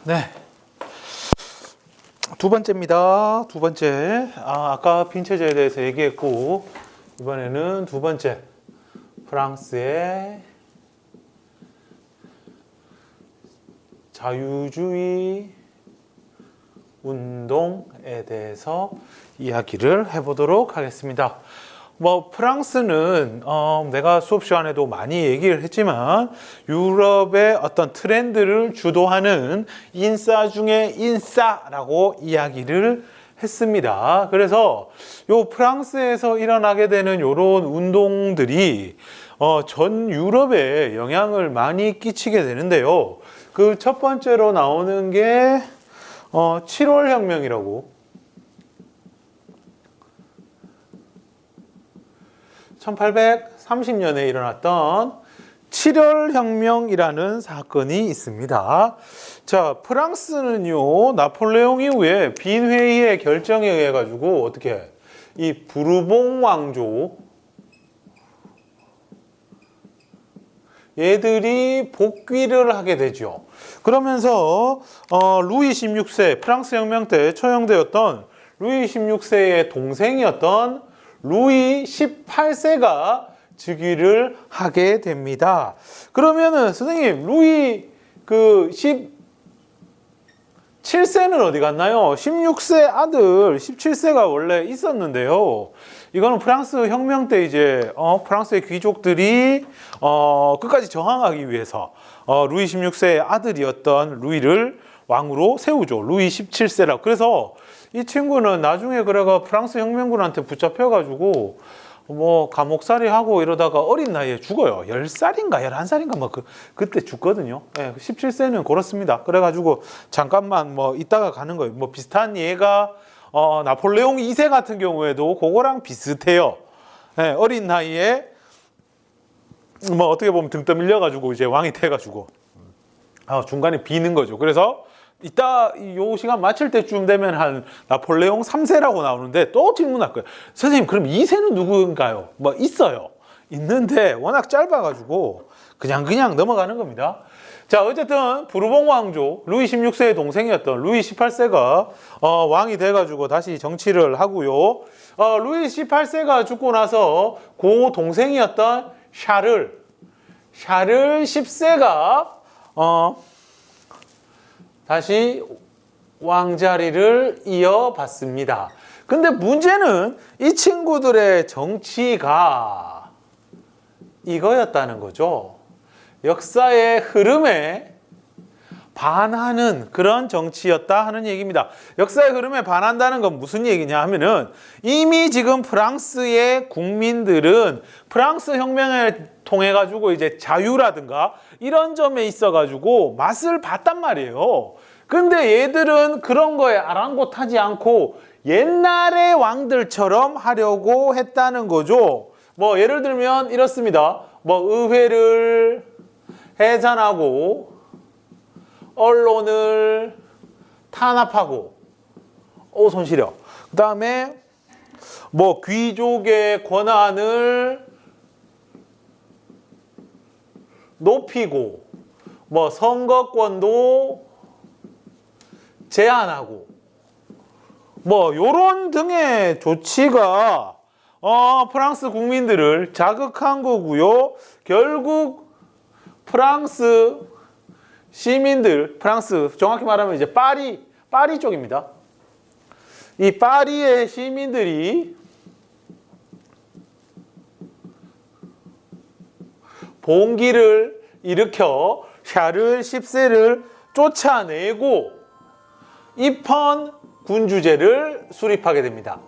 네. 두 번째입니다. 두 번째. 아까 빈체제에 대해서 얘기했고, 이번에는 두 번째. 프랑스의 자유주의 운동에 대해서 이야기를 해보도록 하겠습니다. 프랑스는 내가 수업 시간에도 많이 얘기를 했지만 유럽의 어떤 트렌드를 주도하는 인싸 중에 인싸라고 이야기를 했습니다. 그래서 요 프랑스에서 일어나게 되는 이런 운동들이 전 유럽에 영향을 많이 끼치게 되는데요. 그 첫 번째로 나오는 게 7월 혁명이라고. 1830년에 일어났던 7월 혁명이라는 사건이 있습니다. 자, 프랑스는요, 나폴레옹 이후에 빈 회의의 결정에 의해 가지고 어떻게 이 부르봉 왕조 얘들이 복귀를 하게 되죠. 그러면서 루이 16세 프랑스 혁명 때 처형되었던 루이 16세의 동생이었던 루이 18세가 즉위를 하게 됩니다. 그러면은 선생님 루이 17세는 어디 갔나요? 16세 아들 17세가 원래 있었는데요. 이거는 프랑스 혁명 때 이제 프랑스의 귀족들이 끝까지 저항하기 위해서 루이 16세의 아들이었던 루이를 왕으로 세우죠. 루이 17세라고. 그래서 이 친구는 나중에 그래가 프랑스 혁명군한테 붙잡혀가지고 감옥살이 하고 이러다가 어린 나이에 죽어요. 10살인가 11살인가 그때 죽거든요. 네, 17세는 그렇습니다. 그래가지고 잠깐만 이따가 가는 거예요. 비슷한 예가 나폴레옹 2세 같은 경우에도 그거랑 비슷해요. 네, 어린 나이에 어떻게 보면 등 떠밀려가지고 이제 왕이 돼가지고 중간에 비는 거죠. 그래서 이따 요 시간 마칠 때쯤 되면 한 나폴레옹 3세라고 나오는데 또 질문할 거예요. 선생님 그럼 2세는 누구인가요? 있어요. 있는데 워낙 짧아가지고 그냥 넘어가는 겁니다. 자, 어쨌든 부르봉 왕조 루이 16세의 동생이었던 루이 18세가 왕이 돼가지고 다시 정치를 하고요. 루이 18세가 죽고 나서 그 동생이었던 샤를 10세가 다시 왕자리를 이어받습니다. 근데 문제는 이 친구들의 정치가 이거였다는 거죠. 역사의 흐름에 반하는 그런 정치였다 하는 얘기입니다. 역사의 흐름에 반한다는 건 무슨 얘기냐 하면은 이미 지금 프랑스의 국민들은 프랑스 혁명을 통해 가지고 이제 자유라든가 이런 점에 있어 가지고 맛을 봤단 말이에요. 근데 얘들은 그런 거에 아랑곳하지 않고 옛날의 왕들처럼 하려고 했다는 거죠. 예를 들면 이렇습니다. 의회를 해산하고 언론을 탄압하고 손 시려. 그 다음에 귀족의 권한을 높이고 선거권도 제한하고 요런 등의 조치가 프랑스 국민들을 자극한 거고요. 결국 프랑스 시민들, 프랑스 정확히 말하면 이제 파리 쪽입니다. 이 파리의 시민들이 봉기를 일으켜 샤를 10세를 쫓아내고 입헌 군주제를 수립하게 됩니다.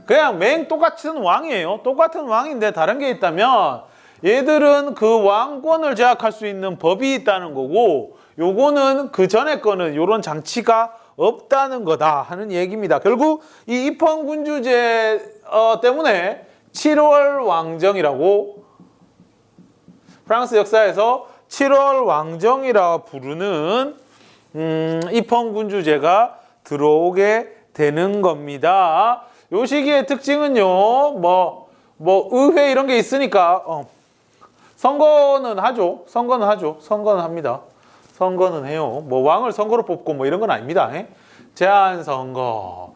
그냥 똑같은 왕이에요. 똑같은 왕인데 다른 게 있다면 얘들은 그 왕권을 제약할 수 있는 법이 있다는 거고 요거는 그 전에 거는 요런 장치가 없다는 거다 하는 얘기입니다. 결국 이 입헌 군주제 때문에 7월 왕정이라고 프랑스 역사에서 7월 왕정이라 부르는 입헌 군주제가 들어오게 되는 겁니다. 요 시기의 특징은요, 의회 이런 게 있으니까 선거는 하죠. 선거는 합니다. 선거는 해요. 뭐 왕을 선거로 뽑고 뭐 이런 건 아닙니다. 제한 선거.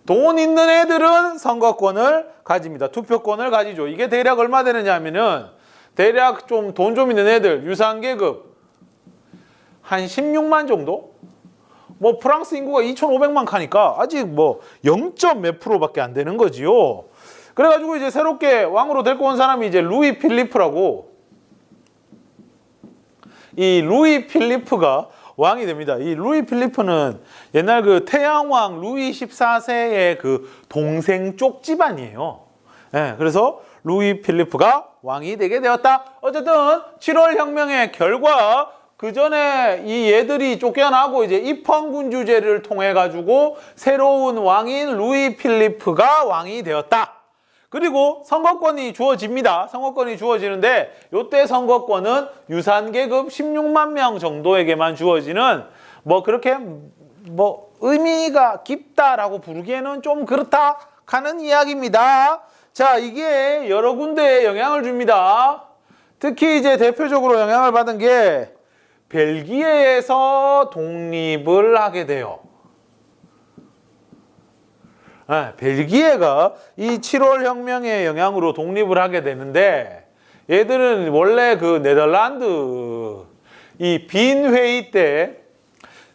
돈 있는 애들은 선거권을 가집니다. 투표권을 가지죠. 이게 대략 얼마 되느냐 하면은 대략 좀 돈 좀 있는 애들, 유상계급 한 16만 정도? 뭐 프랑스 인구가 2,500만 가니까 아직 뭐 0. 몇 프로밖에 안 되는 거지요. 그래가지고 이제 새롭게 왕으로 데리고 온 사람이 이제 루이 필리프라고, 이 루이 필리프가 왕이 됩니다. 이 루이 필리프는 옛날 그 태양왕 루이 14세의 그 동생 쪽 집안이에요. 예, 그래서 루이 필리프가 왕이 되게 되었다. 어쨌든 7월 혁명의 결과, 그 전에 이 얘들이 쫓겨나고 이제 입헌군주제를 통해 가지고 새로운 왕인 루이 필리프가 왕이 되었다. 그리고 선거권이 주어집니다. 선거권이 주어지는데 이때 선거권은 유산계급 16만 명 정도에게만 주어지는, 뭐 그렇게 뭐 의미가 깊다라고 부르기에는 좀 그렇다 하는 이야기입니다. 자, 이게 여러 군데에 영향을 줍니다. 특히 이제 대표적으로 영향을 받은 게 벨기에에서 독립을 하게 돼요. 벨기에가 이 7월 혁명의 영향으로 독립을 하게 되는데, 얘들은 원래 그 네덜란드 이 빈 회의 때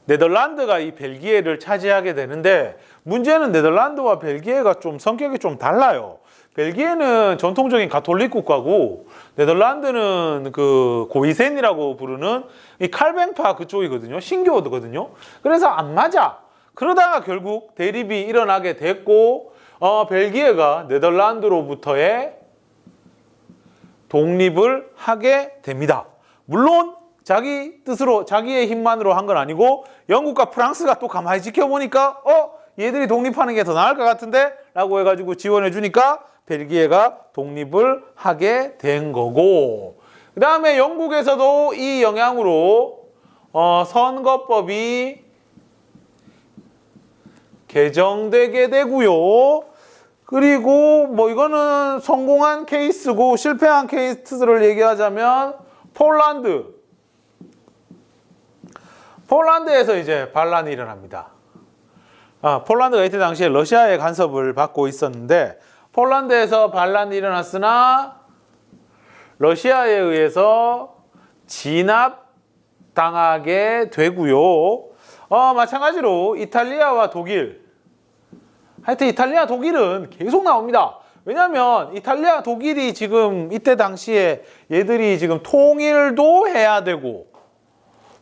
네덜란드가 이 벨기에를 차지하게 되는데, 문제는 네덜란드와 벨기에가 좀 성격이 좀 달라요. 벨기에는 전통적인 가톨릭 국가고 네덜란드는 그 고이센이라고 부르는 이 칼뱅파 그쪽이거든요. 신교거든요. 그래서 안 맞아. 그러다가 결국 대립이 일어나게 됐고, 벨기에가 네덜란드로부터의 독립을 하게 됩니다. 물론 자기 뜻으로, 자기의 힘만으로 한 건 아니고 영국과 프랑스가 또 가만히 지켜보니까 얘들이 독립하는 게 더 나을 것 같은데 라고 해가지고 지원해 주니까 벨기에가 독립을 하게 된 거고, 그 다음에 영국에서도 이 영향으로 선거법이 개정되게 되고요. 그리고 뭐 이거는 성공한 케이스고 실패한 케이스를 얘기하자면 폴란드에서 이제 반란이 일어납니다. 폴란드가 이때 당시에 러시아의 간섭을 받고 있었는데, 폴란드에서 반란이 일어났으나 러시아에 의해서 진압당하게 되고요. 마찬가지로 이탈리아와 독일, 하여튼 이탈리아 독일은 계속 나옵니다. 왜냐하면 이탈리아 독일이 지금 이때 당시에 얘들이 지금 통일도 해야 되고,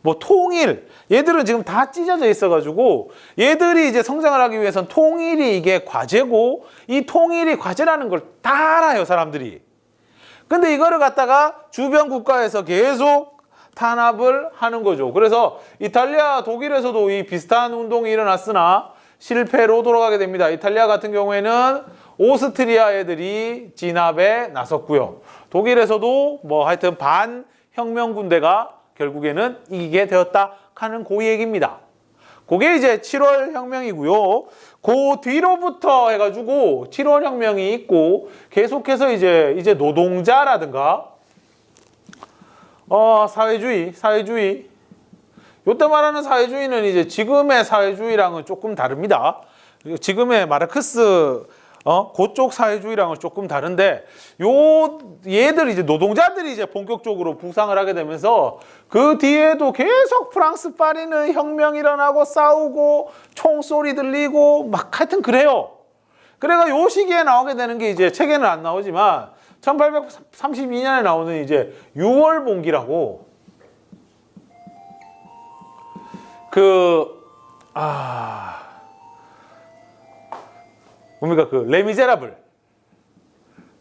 뭐 통일, 얘들은 지금 다 찢어져 있어가지고 얘들이 이제 성장을 하기 위해서는 통일이 이게 과제고, 이 통일이 과제라는 걸 다 알아요, 사람들이. 근데 이거를 갖다가 주변 국가에서 계속 탄압을 하는 거죠. 그래서 이탈리아 독일에서도 이 비슷한 운동이 일어났으나 실패로 돌아가게 됩니다. 이탈리아 같은 경우에는 오스트리아 애들이 진압에 나섰고요. 독일에서도 뭐 하여튼 반혁명 군대가 결국에는 이기게 되었다 하는 그 얘기입니다. 그게 이제 7월 혁명이고요. 그 뒤로부터 해가지고 7월 혁명이 있고, 계속해서 이제 노동자라든가 사회주의. 요때 말하는 사회주의는 이제 지금의 사회주의랑은 조금 다릅니다. 지금의 마르크스 그쪽 사회주의랑은 조금 다른데, 얘들 이제 노동자들이 이제 본격적으로 부상을 하게 되면서 그 뒤에도 계속 프랑스 파리는 혁명 일어나고 싸우고 총소리 들리고 막 하여튼 그래요. 그래가 요 시기에 나오게 되는 게 이제 책에는 안 나오지만 1832년에 나오는 이제 6월 봉기라고, 뭡니까? 그 레미제라블.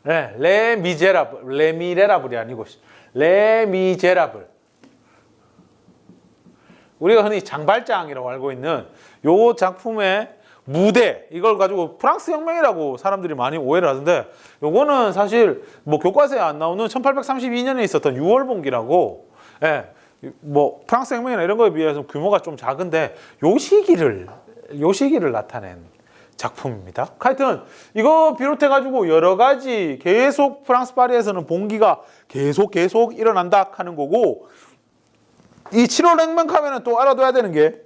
네, 레미제라블이 아니고 레미제라블. 우리가 흔히 장발장이라고 알고 있는 요 작품의 무대, 이걸 가지고 프랑스 혁명이라고 사람들이 많이 오해를 하던데, 요거는 사실 뭐 교과서에 안 나오는 1832년에 있었던 6월 봉기라고, 뭐 프랑스 혁명이나 이런 거에 비해서 규모가 좀 작은데 요 시기를 나타낸 작품입니다. 하여튼 이거 비롯해 가지고 여러 가지 계속 프랑스 파리에서는 봉기가 계속 일어난다 하는 거고, 이 7월 혁명하면은 또 알아둬야 되는 게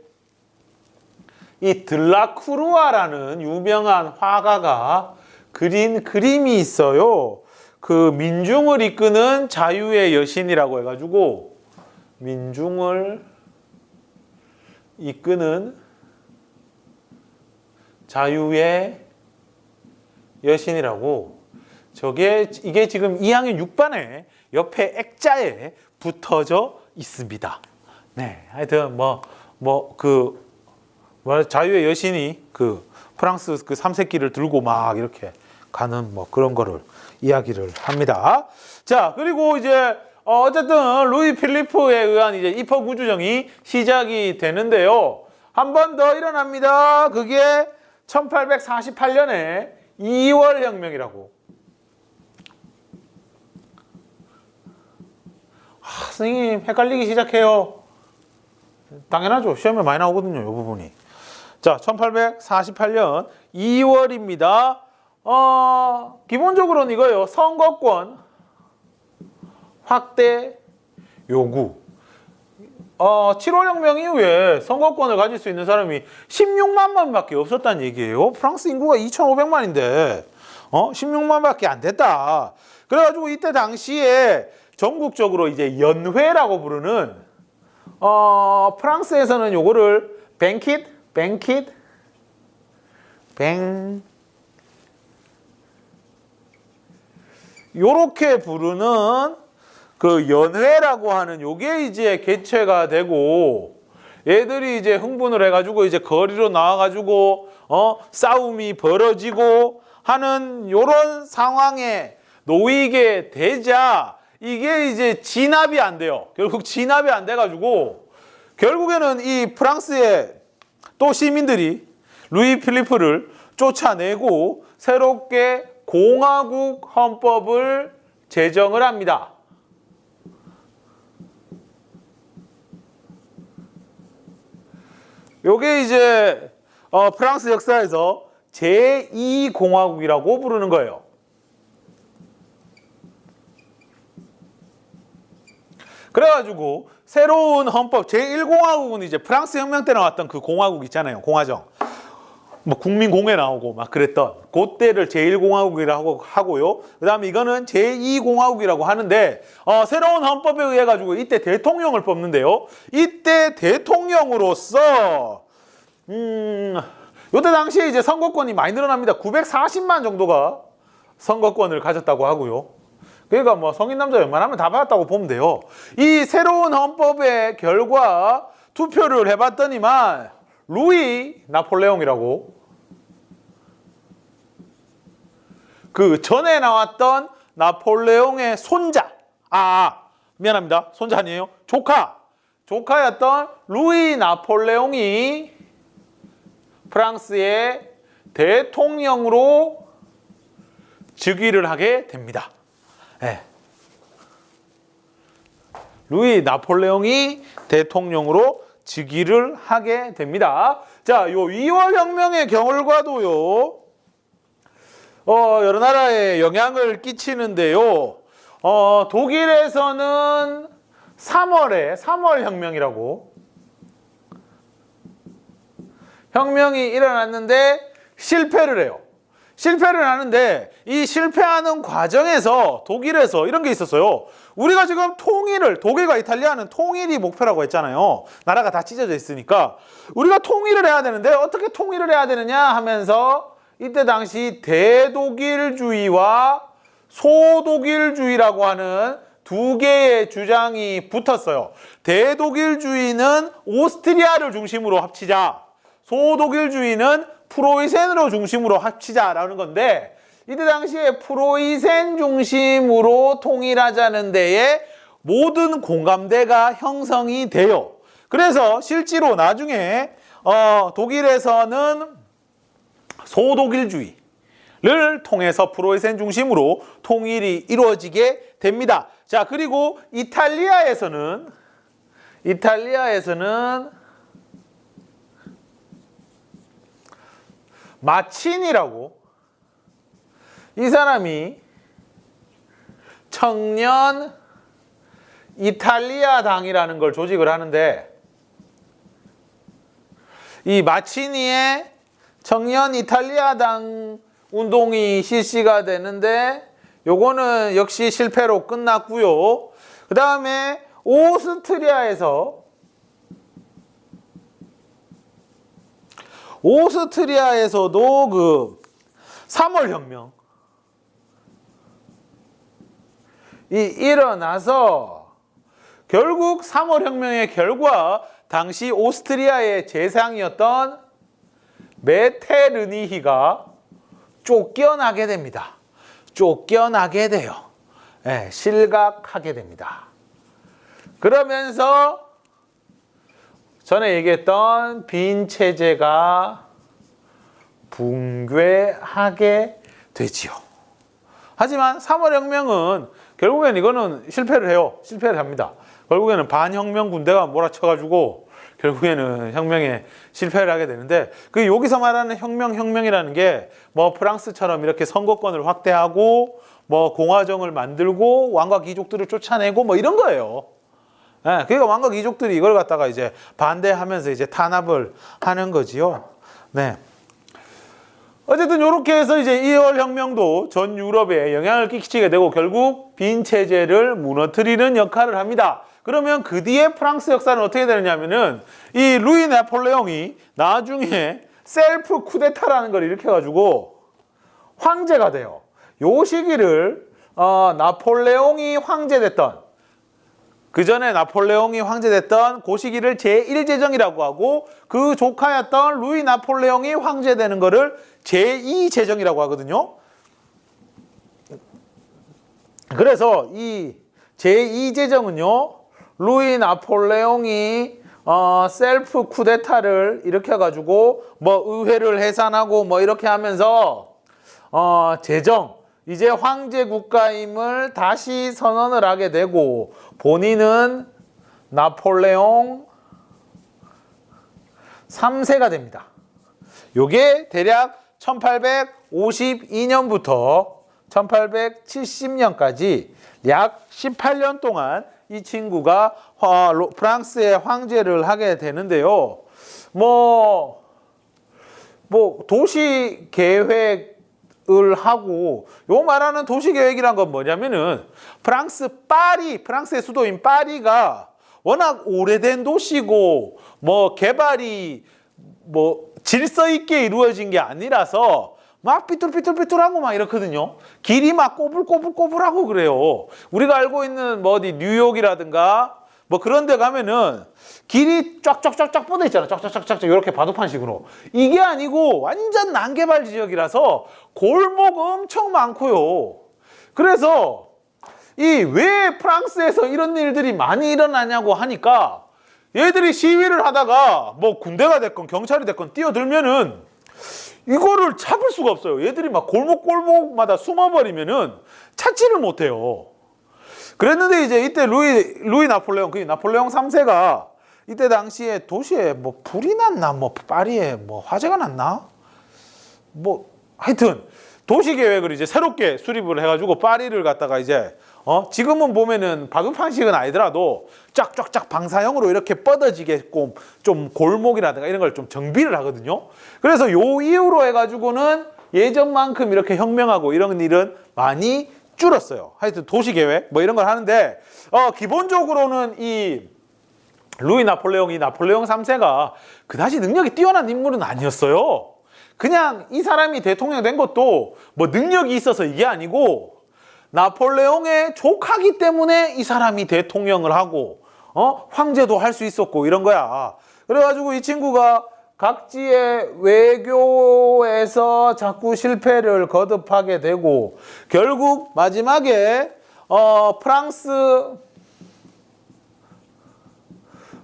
이 들라크루아라는 유명한 화가가 그린 그림이 있어요. 그 민중을 이끄는 자유의 여신이라고 해가지고 민중을 이끄는 자유의 여신이라고 이게 지금 2학년 6반에 옆에 액자에 붙어져 있습니다. 네, 하여튼 자유의 여신이 그 프랑스 그 삼색기를 들고 막 이렇게 가는 뭐 그런 거를 이야기를 합니다. 자, 그리고 이제 어쨌든 루이 필리프에 의한 이제 입헌 구조정이 시작이 되는데요. 한 번 더 일어납니다. 그게 1848년에 2월 혁명이라고. 선생님 헷갈리기 시작해요. 당연하죠. 시험에 많이 나오거든요. 이 부분이. 자, 1848년 2월입니다. 기본적으로는 이거예요. 선거권 확대 요구. 7월 혁명 이후에 선거권을 가질 수 있는 사람이 16만 명밖에 없었다는 얘기예요. 프랑스 인구가 2,500만인데 16만밖에 안 됐다. 그래가지고 이때 당시에 전국적으로 이제 연회라고 부르는 프랑스에서는 요거를 요렇게 부르는 그 연회라고 하는 요게 이제 개최가 되고 얘들이 이제 흥분을 해가지고 이제 거리로 나와가지고 싸움이 벌어지고 하는 요런 상황에 놓이게 되자 이게 이제 진압이 안 돼요. 결국 진압이 안 돼가지고 결국에는 이 프랑스의 또 시민들이 루이 필리프를 쫓아내고 새롭게 공화국 헌법을 제정을 합니다. 요게 이제 프랑스 역사에서 제2공화국이라고 부르는 거예요. 그래가지고 새로운 헌법 제1공화국은 이제 프랑스 혁명 때 나왔던 그 공화국 있잖아요. 공화정. 뭐 국민공회 나오고 막 그랬던 그때를 제1공화국이라고 하고요. 그 다음에 이거는 제2공화국이라고 하는데 새로운 헌법에 의해 가지고 이때 대통령을 뽑는데요. 이때 대통령으로서 요때 당시에 이제 선거권이 많이 늘어납니다. 940만 정도가 선거권을 가졌다고 하고요. 그러니까 뭐 성인 남자 웬만하면 다 받았다고 보면 돼요. 이 새로운 헌법의 결과 투표를 해봤더니만 루이 나폴레옹이라고 그 전에 나왔던 나폴레옹의 손자 미안합니다. 손자 아니에요. 조카였던 루이 나폴레옹이 프랑스의 대통령으로 즉위를 하게 됩니다. 네. 루이 나폴레옹이 대통령으로 즉위를 하게 됩니다. 자, 요 2월 혁명의 결과도요. 여러 나라에 영향을 끼치는데요. 독일에서는 3월 혁명이라고 혁명이 일어났는데 실패를 해요. 실패를 하는데 이 실패하는 과정에서 독일에서 이런 게 있었어요. 우리가 지금 독일과 이탈리아는 통일이 목표라고 했잖아요. 나라가 다 찢어져 있으니까 우리가 통일을 해야 되는데 어떻게 통일을 해야 되느냐 하면서 이때 당시 대독일주의와 소독일주의라고 하는 두 개의 주장이 붙었어요. 대독일주의는 오스트리아를 중심으로 합치자. 소독일주의는 프로이센으로 중심으로 합치자라는 건데 이때 당시에 프로이센 중심으로 통일하자는 데에 모든 공감대가 형성이 돼요. 그래서 실제로 나중에 독일에서는 소독일주의를 통해서 프로이센 중심으로 통일이 이루어지게 됩니다. 자, 그리고 이탈리아에서는 마치니라고 이 사람이 청년 이탈리아 당이라는 걸 조직을 하는데, 이 마치니의 청년 이탈리아 당 운동이 실시가 되는데, 요거는 역시 실패로 끝났고요. 그 다음에 오스트리아에서도 그 3월 혁명이 일어나서 결국 3월 혁명의 결과 당시 오스트리아의 재상이었던 메테르니히가 쫓겨나게 됩니다. 쫓겨나게 돼요. 네, 실각하게 됩니다. 그러면서 전에 얘기했던 빈 체제가 붕괴하게 되지요. 하지만 3월 혁명은 결국엔 이거는 실패를 해요. 실패를 합니다. 결국에는 반혁명 군대가 몰아쳐가지고 결국에는 혁명에 실패를 하게 되는데, 그 여기서 말하는 혁명이라는 게 뭐 프랑스처럼 이렇게 선거권을 확대하고 뭐 공화정을 만들고 왕과 귀족들을 쫓아내고 뭐 이런 거예요. 네, 그러니까 왕과 귀족들이 이걸 갖다가 이제 반대하면서 이제 탄압을 하는 거지요. 네. 어쨌든 이렇게 해서 이제 2월 혁명도 전 유럽에 영향을 끼치게 되고 결국 빈 체제를 무너뜨리는 역할을 합니다. 그러면 그 뒤에 프랑스 역사는 어떻게 되느냐면은 이 루이 나폴레옹이 나중에 셀프 쿠데타라는 걸 일으켜가지고 황제가 돼요. 요 시기를 나폴레옹이 황제됐던, 그 전에 나폴레옹이 황제됐던 그 시기를 제1제정이라고 하고, 그 조카였던 루이 나폴레옹이 황제되는 거를 제2제정이라고 하거든요. 그래서 이 제2제정은요, 루이 나폴레옹이 셀프 쿠데타를 일으켜가지고 뭐 의회를 해산하고 뭐 이렇게 하면서 제정, 이제 황제 국가임을 다시 선언을 하게 되고, 본인은 나폴레옹 3세가 됩니다. 요게 대략 1852년부터 1870년까지 약 18년 동안 이 친구가 프랑스의 황제를 하게 되는데요. 뭐 도시 계획을 하고, 요 말하는 도시 계획이란 건 뭐냐면은 프랑스의 수도인 파리가 워낙 오래된 도시고 뭐 개발이 뭐 질서 있게 이루어진 게 아니라서 막 삐뚤삐뚤삐뚤하고 막 이렇거든요. 길이 막 꼬불꼬불꼬불하고 그래요. 우리가 알고 있는 뭐 어디 뉴욕이라든가 뭐 그런 데 가면은 길이 쫙쫙쫙쫙 뻗어 있잖아. 쫙쫙쫙쫙 이렇게 바둑판식으로. 이게 아니고 완전 난개발 지역이라서 골목 엄청 많고요. 그래서 왜 프랑스에서 이런 일들이 많이 일어나냐고 하니까, 얘들이 시위를 하다가 뭐 군대가 됐건 경찰이 됐건 뛰어들면은 이거를 잡을 수가 없어요. 얘들이 막 골목골목마다 숨어버리면은 찾지를 못해요. 그랬는데 이제 이때 루이 나폴레옹, 그 나폴레옹 3세가 이때 당시에 도시에 뭐 불이 났나, 뭐 파리에 뭐 화재가 났나, 뭐 하여튼 도시 계획을 이제 새롭게 수립을 해가지고 파리를 갖다가 이제 지금은 보면은 바둑판식은 아니더라도 쫙쫙쫙 방사형으로 이렇게 뻗어지게끔 좀 골목이라든가 이런 걸 좀 정비를 하거든요. 그래서 요 이후로 해가지고는 예전만큼 이렇게 혁명하고 이런 일은 많이 줄었어요. 하여튼 도시 계획 뭐 이런 걸 하는데, 기본적으로는 이 루이 나폴레옹이 나폴레옹 3세가 그다지 능력이 뛰어난 인물은 아니었어요. 그냥 이 사람이 대통령 된 것도 뭐 능력이 있어서 이게 아니고, 나폴레옹의 조카기 때문에 이 사람이 대통령을 하고 황제도 할 수 있었고 이런 거야. 그래가지고 이 친구가 각지의 외교에서 자꾸 실패를 거듭하게 되고, 결국 마지막에 프랑스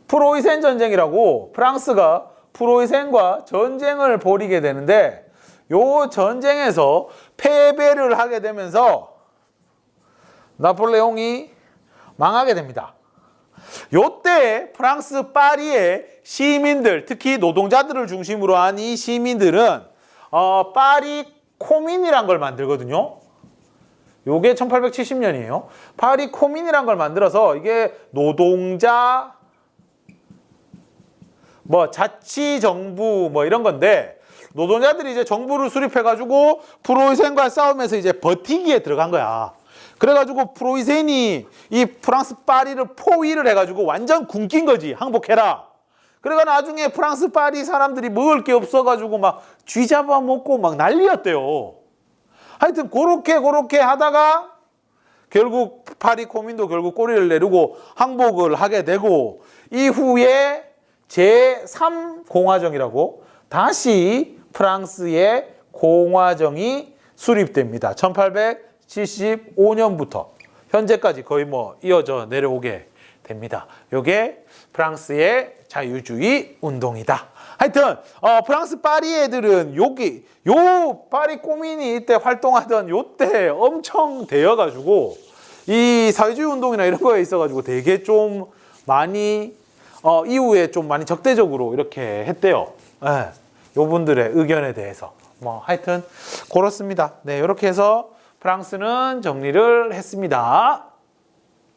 프로이센 전쟁이라고, 프랑스가 프로이센과 전쟁을 벌이게 되는데, 요 전쟁에서 패배를 하게 되면서 나폴레옹이 망하게 됩니다. 요때 프랑스 파리의 시민들, 특히 노동자들을 중심으로 한 이 시민들은 파리 코민이란 걸 만들거든요. 요게 1870년이에요. 파리 코민이란 걸 만들어서 이게 노동자 뭐 자치정부 뭐 이런 건데 노동자들이 이제 정부를 수립해가지고 프로이센과 싸우면서 이제 버티기에 들어간 거야. 그래가지고 프로이센이 이 프랑스 파리를 포위를 해가지고 완전 굶긴 거지. 항복해라. 그래가 나중에 프랑스 파리 사람들이 먹을 게 없어가지고 막 쥐 잡아먹고 막 난리였대요. 하여튼 그렇게 하다가 결국 파리 코민도 결국 꼬리를 내리고 항복을 하게 되고 이후에 제3공화정이라고 다시 프랑스의 공화정이 수립됩니다. 1875년부터 현재까지 거의 뭐 이어져 내려오게 됩니다. 이게 프랑스의 자유주의 운동이다. 하여튼 프랑스 파리 애들은 요 파리 꼬민이 이때 활동하던 요때 엄청 되어가지고 이 사회주의 운동이나 이런 거에 있어가지고 되게 좀 많이 이후에 좀 많이 적대적으로 이렇게 했대요. 네, 요분들의 의견에 대해서 뭐 하여튼 그렇습니다. 네, 이렇게 해서 프랑스는 정리를 했습니다.